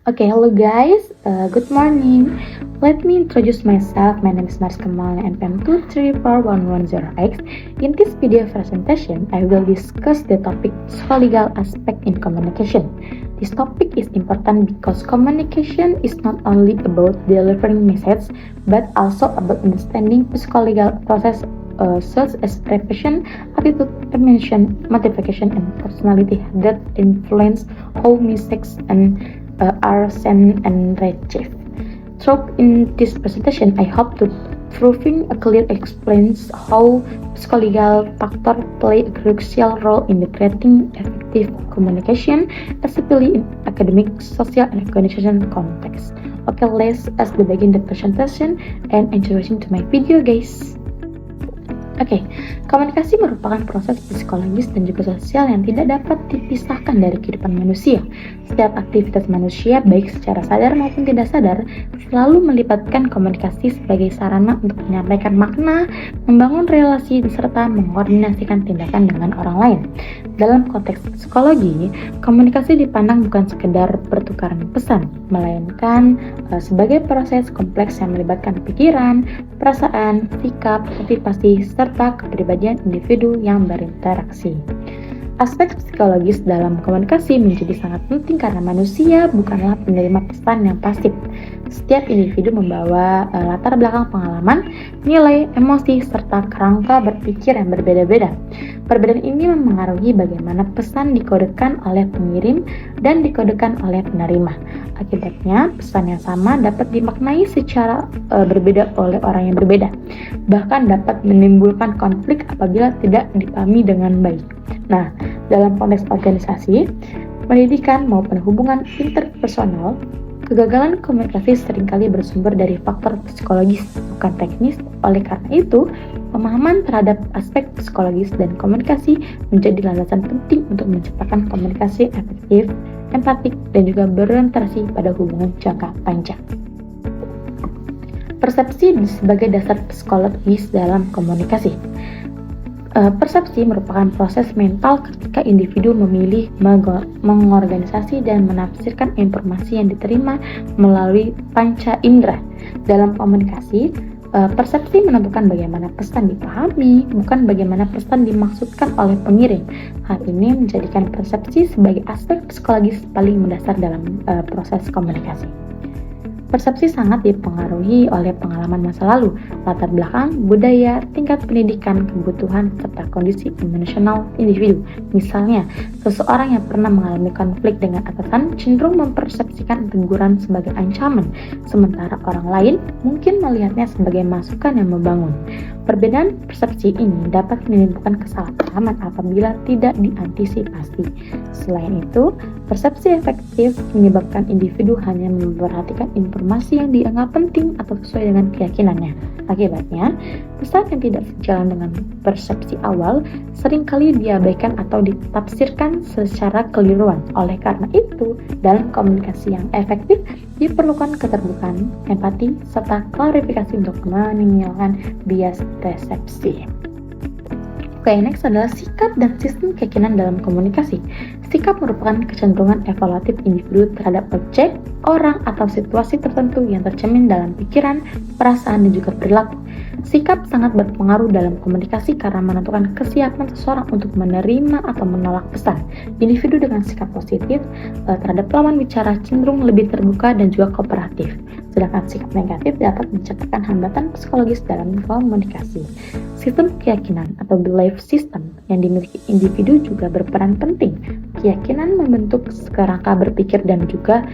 Hello guys, good morning. Let me introduce myself. My name is Mariska Malina NPM 2341110X. In this video presentation, I will discuss the topic psycholegal aspect in communication. This topic is important because communication is not only about delivering message, but also about understanding psycholegal process such as repression, attitude, emotion, motivation, and personality that influence how messages are sent and received. So in this presentation, I hope to proving a clear explains how psychological factors play a crucial role in creating effective communication, especially in academic, social, and organizational context. Let's begin the presentation and introduction to my video, guys. Komunikasi merupakan proses psikologis dan juga sosial yang tidak dapat dipisahkan dari kehidupan manusia. Setiap aktivitas manusia, baik secara sadar maupun tidak sadar, selalu melibatkan komunikasi sebagai sarana untuk menyampaikan makna, membangun relasi, serta mengkoordinasikan tindakan dengan orang lain. Dalam konteks psikologi, komunikasi dipandang bukan sekedar pertukaran pesan, melainkan sebagai proses kompleks yang melibatkan pikiran, perasaan, sikap, motivasi, serta kepribadian individu yang berinteraksi. Aspek psikologis dalam komunikasi menjadi sangat penting karena manusia bukanlah penerima pesan yang pasif. Setiap individu membawa latar belakang pengalaman, nilai, emosi, serta kerangka berpikir yang berbeda-beda. Perbedaan ini mempengaruhi bagaimana pesan dikodekan oleh pengirim dan dikodekan oleh penerima. Akibatnya, pesan yang sama dapat dimaknai secara berbeda oleh orang yang berbeda. Bahkan dapat menimbulkan konflik apabila tidak dipahami dengan baik. Nah, dalam konteks organisasi, pendidikan maupun hubungan interpersonal, kegagalan komunikasi seringkali bersumber dari faktor psikologis, bukan teknis. Oleh karena itu, pemahaman terhadap aspek psikologis dan komunikasi menjadi landasan penting untuk menciptakan komunikasi efektif, empatik, dan juga berorientasi pada hubungan jangka panjang. Persepsi sebagai dasar psikologis dalam komunikasi. Persepsi merupakan proses mental ketika individu memilih, mengorganisasi, dan menafsirkan informasi yang diterima melalui panca indera. Dalam komunikasi, persepsi menentukan bagaimana pesan dipahami, bukan bagaimana pesan dimaksudkan oleh pengirim. Hal ini menjadikan persepsi sebagai aspek psikologis paling mendasar dalam proses komunikasi. Persepsi sangat dipengaruhi oleh pengalaman masa lalu, latar belakang, budaya, tingkat pendidikan, kebutuhan, serta kondisi emosional individu. Misalnya, seseorang yang pernah mengalami konflik dengan atasan cenderung mempersepsikan teguran sebagai ancaman, sementara orang lain mungkin melihatnya sebagai masukan yang membangun. Perbedaan persepsi ini dapat menimbulkan kesalahpahaman apabila tidak diantisipasi. Selain itu, persepsi efektif menyebabkan individu hanya memperhatikan informasi yang dianggap penting atau sesuai dengan keyakinannya. Akibatnya, pesan yang tidak sejalan dengan persepsi awal seringkali diabaikan atau ditafsirkan secara keliruan. Oleh karena itu, dalam komunikasi yang efektif diperlukan keterbukaan, empati, serta klarifikasi untuk meninggalkan bias persepsi. Next adalah sikap dan sistem keyakinan dalam komunikasi. Sikap merupakan kecenderungan evaluatif individu terhadap objek, orang, atau situasi tertentu yang tercermin dalam pikiran, perasaan, dan juga perilaku. Sikap sangat berpengaruh dalam komunikasi karena menentukan kesiapan seseorang untuk menerima atau menolak pesan. Individu dengan sikap positif terhadap lawan bicara cenderung lebih terbuka dan juga kooperatif. Sedangkan sikap negatif dapat menciptakan hambatan psikologis dalam komunikasi. Sistem keyakinan atau belief system yang dimiliki individu juga berperan penting. Keyakinan membentuk kerangka berpikir dan juga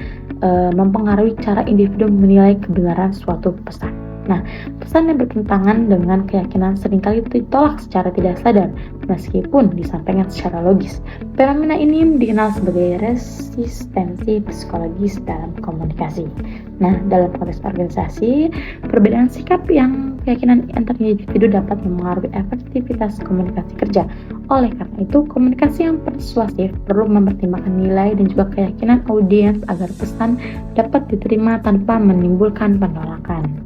mempengaruhi cara individu menilai kebenaran suatu pesan. Nah, pesan yang bertentangan dengan keyakinan seringkali ditolak secara tidak sadar, meskipun disampaikan secara logis. Fenomena ini dikenal sebagai resistensi psikologis dalam komunikasi. Nah, dalam konteks organisasi, perbedaan sikap yang keyakinan antar individu dapat mempengaruhi efektivitas komunikasi kerja. Oleh karena itu, komunikasi yang persuasif perlu mempertimbangkan nilai dan juga keyakinan audiens agar pesan dapat diterima tanpa menimbulkan penolakan.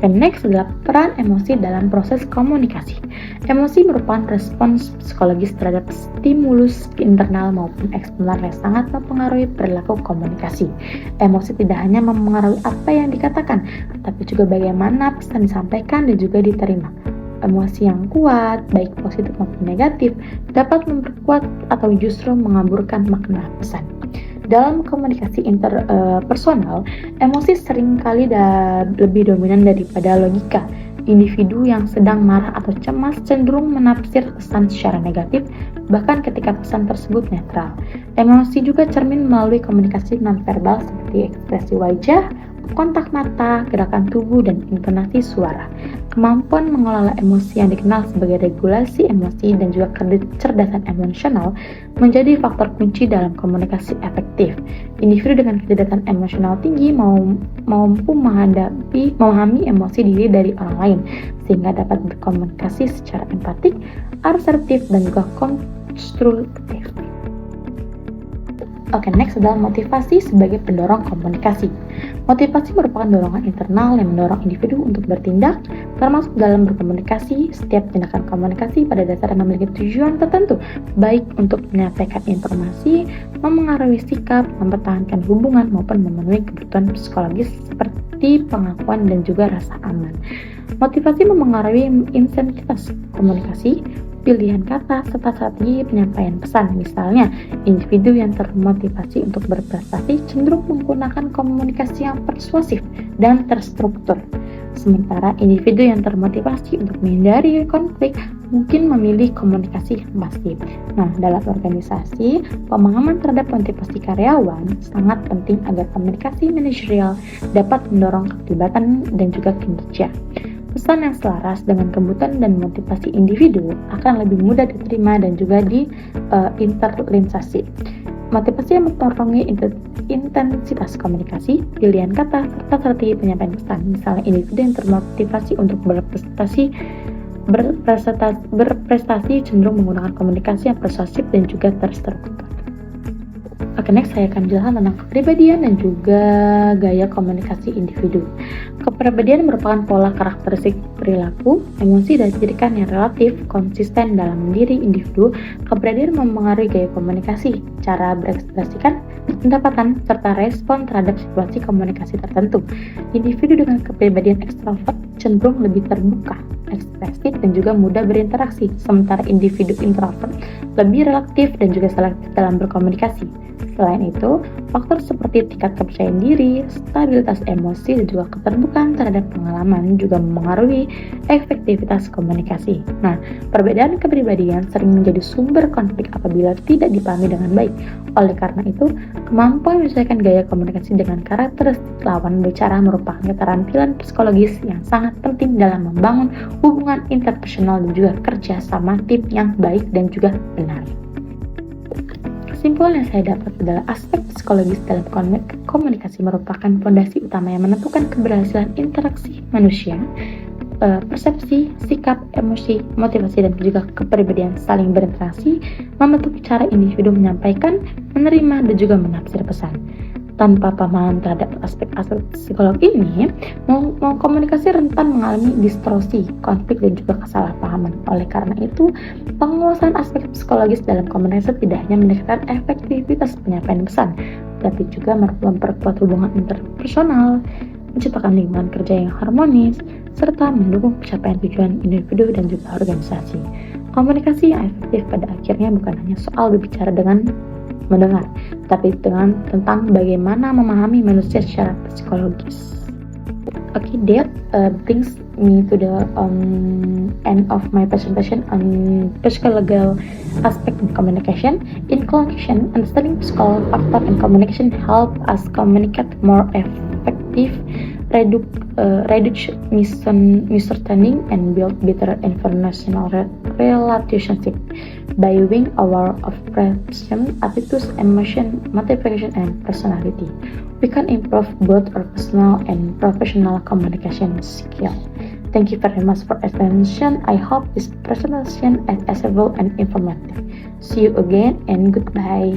Oke, next adalah peran emosi dalam proses komunikasi. Emosi merupakan respons psikologis terhadap stimulus internal maupun eksternal yang sangat mempengaruhi perilaku komunikasi. Emosi tidak hanya mempengaruhi apa yang dikatakan, tetapi juga bagaimana pesan disampaikan dan juga diterima. Emosi yang kuat, baik positif maupun negatif, dapat memperkuat atau justru mengaburkan makna pesan. Dalam komunikasi interpersonal, emosi seringkali lebih dominan daripada logika. Individu yang sedang marah atau cemas cenderung menafsir pesan secara negatif, bahkan ketika pesan tersebut netral. Emosi juga cermin melalui komunikasi nonverbal seperti ekspresi wajah, kontak mata, gerakan tubuh, dan intonasi suara. Kemampuan mengelola emosi yang dikenal sebagai regulasi emosi dan juga kecerdasan emosional menjadi faktor kunci dalam komunikasi efektif. Individu dengan kecerdasan emosional tinggi mampu memahami emosi diri dari orang lain, sehingga dapat berkomunikasi secara empatik, asertif, dan juga konstruktif. Oke, next adalah motivasi sebagai pendorong komunikasi. Motivasi merupakan dorongan internal yang mendorong individu untuk bertindak, termasuk dalam berkomunikasi. Setiap tindakan komunikasi pada dasarnya memiliki tujuan tertentu, baik untuk menyampaikan informasi, memengaruhi sikap, mempertahankan hubungan, maupun memenuhi kebutuhan psikologis seperti pengakuan dan juga rasa aman. Motivasi memengaruhi intensitas komunikasi, pilihan kata, serta strategi penyampaian pesan. Misalnya, individu yang termotivasi untuk berprestasi cenderung menggunakan komunikasi yang persuasif dan terstruktur. Sementara individu yang termotivasi untuk menghindari konflik mungkin memilih komunikasi yang pasif. Nah, dalam organisasi, pemahaman terhadap motivasi karyawan sangat penting agar komunikasi manajerial dapat mendorong keterlibatan dan juga kinerja. Pesan yang selaras dengan kebutuhan dan motivasi individu akan lebih mudah diterima dan juga diinternalisasi. Motivasi yang mempengaruhi intensitas komunikasi, pilihan kata, serta strategi penyampaian pesan. Misalnya, individu yang termotivasi untuk berprestasi cenderung menggunakan komunikasi yang persuasif dan juga terstruktur. Oke, next saya akan jelaskan tentang kepribadian dan juga gaya komunikasi individu. Kepribadian merupakan pola karakteristik perilaku, emosi, dan pendidikan yang relatif konsisten dalam diri individu. Kepribadian mempengaruhi gaya komunikasi, cara berekspresikan pendapatan, serta respon terhadap situasi komunikasi tertentu. Individu dengan kepribadian ekstrovert cenderung lebih terbuka, ekspresif, dan juga mudah berinteraksi, sementara individu introvert lebih relatif dan juga selektif dalam berkomunikasi. Selain itu, faktor seperti tingkat kepercayaan diri, stabilitas emosi, dan juga keterbukaan terhadap pengalaman juga memengaruhi efektivitas komunikasi. Nah, perbedaan kepribadian sering menjadi sumber konflik apabila tidak dipahami dengan baik. Oleh karena itu, kemampuan menyesuaikan gaya komunikasi dengan karakteristik lawan bicara merupakan keterampilan psikologis yang sangat penting dalam membangun hubungan interpersonal dan juga kerja sama tim yang baik dan juga benar. Kesimpulan yang saya dapat adalah aspek psikologis dalam komunikasi merupakan fondasi utama yang menentukan keberhasilan interaksi manusia. Persepsi, sikap, emosi, motivasi, dan juga kepribadian saling berinteraksi membentuk cara individu menyampaikan, menerima, dan juga menafsir pesan. Tanpa pemahaman terhadap aspek-aspek psikologi ini, mau komunikasi rentan mengalami distorsi, konflik, dan juga kesalahpahaman. Oleh karena itu, penguasaan aspek psikologis dalam komunikasi tidak hanya meningkatkan efektivitas penyampaian pesan, tapi juga memperkuat hubungan interpersonal, menciptakan lingkungan kerja yang harmonis, serta mendukung pencapaian tujuan individu dan juga organisasi. Komunikasi yang efektif pada akhirnya bukan hanya soal berbicara dengan mendengar, tapi tentang bagaimana memahami manusia secara psikologis. Okay, that brings me to the end of my presentation on psychological aspect of communication. In conclusion, understanding psychological factor in communication help us communicate more effective, reduce misunderstanding, and build better informational relationship. By being aware of perception, attitudes, emotion, motivation, and personality, we can improve both our personal and professional communication skill. Thank you very much for attention. I hope this presentation is accessible and informative. See you again and goodbye.